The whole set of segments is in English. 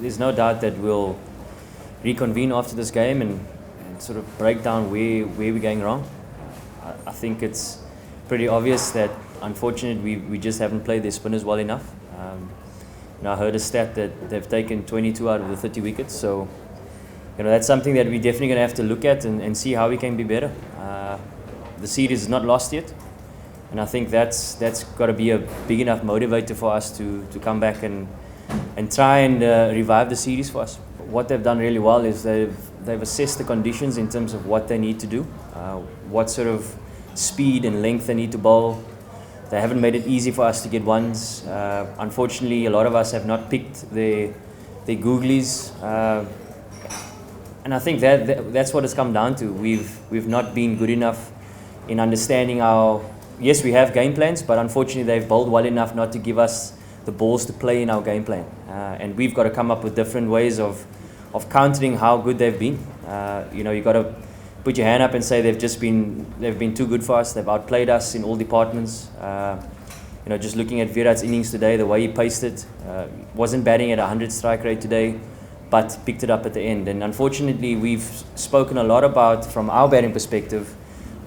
there's no doubt that we'll reconvene after this game and sort of break down where we're going wrong. I think it's pretty obvious that unfortunately we just haven't played their spinners well enough. I heard a stat that they've taken 22 out of the 30 wickets, so that's something that we're definitely going to have to look at and see how we can be better. The series is not lost yet, and I think that's got to be a big enough motivator for us to come back and try and revive the series for us. What they've done really well is they've assessed the conditions in terms of what they need to do, what sort of speed and length they need to bowl. They haven't made it easy for us to get ones. Unfortunately, a lot of us have not picked their googlies, and I think that's what it's come down to. We've not been good enough in understanding our. Yes, we have game plans, but unfortunately they've bowled well enough not to give us the balls to play in our game plan, and we've got to come up with different ways of countering how good they've been. You've got to put your hand up and say they've been too good for us. They've outplayed us in all departments. Just looking at Virat's innings today, the way he paced it, wasn't batting at 100 strike rate today, but picked it up at the end. And unfortunately, we've spoken a lot about, from our batting perspective,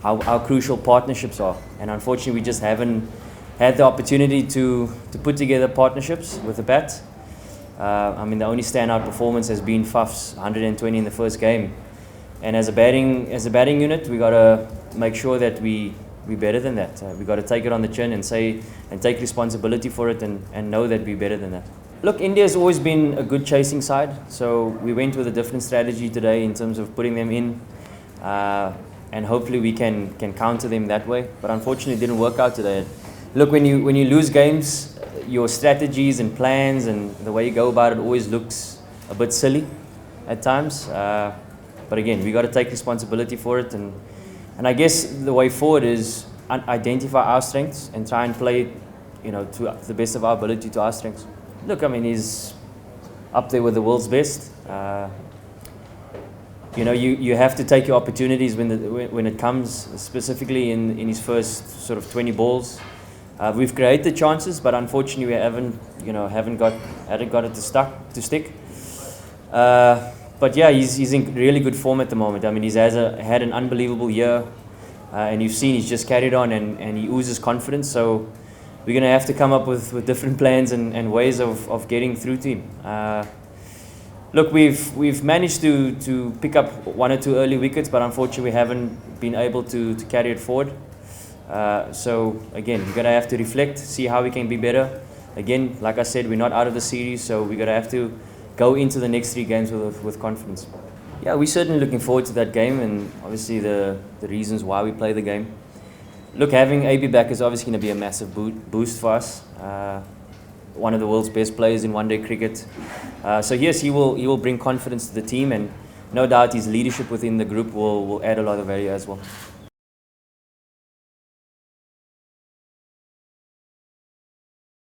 how crucial partnerships are. And unfortunately, we just haven't had the opportunity to put together partnerships with the bat. The only standout performance has been Faf's 120 in the first game. And as a batting unit, we got to make sure that we're better than that. We got to take it on the chin and take responsibility for it and know that we're better than that. Look, India's always been a good chasing side, so we went with a different strategy today in terms of putting them in, and hopefully we can counter them that way. But unfortunately, it didn't work out today. Look, when you lose games, your strategies and plans and the way you go about it always looks a bit silly at times. But again, we got to take responsibility for it, and I guess the way forward is identify our strengths and try and play, to the best of our ability to our strengths. Look, he's up there with the world's best. You have to take your opportunities when it comes, specifically in his first sort of 20 balls. We've created chances, but unfortunately we haven't got it to stick. But yeah, he's in really good form at the moment. He's had an unbelievable year, and you've seen he's just carried on and he oozes confidence. So we're going to have to come up with different plans and ways of getting through to him. Look, we've managed to pick up one or two early wickets, but unfortunately we haven't been able to carry it forward. So again, we're going to have to reflect, see how we can be better. Again, like I said, we're not out of the series, so we're going to have to go into the next 3 games with confidence. Yeah, we're certainly looking forward to that game, and obviously the reasons why we play the game. Look, having AB back is obviously going to be a massive boost for us. One of the world's best players in one-day cricket. So yes, he will bring confidence to the team, and no doubt his leadership within the group will add a lot of value as well.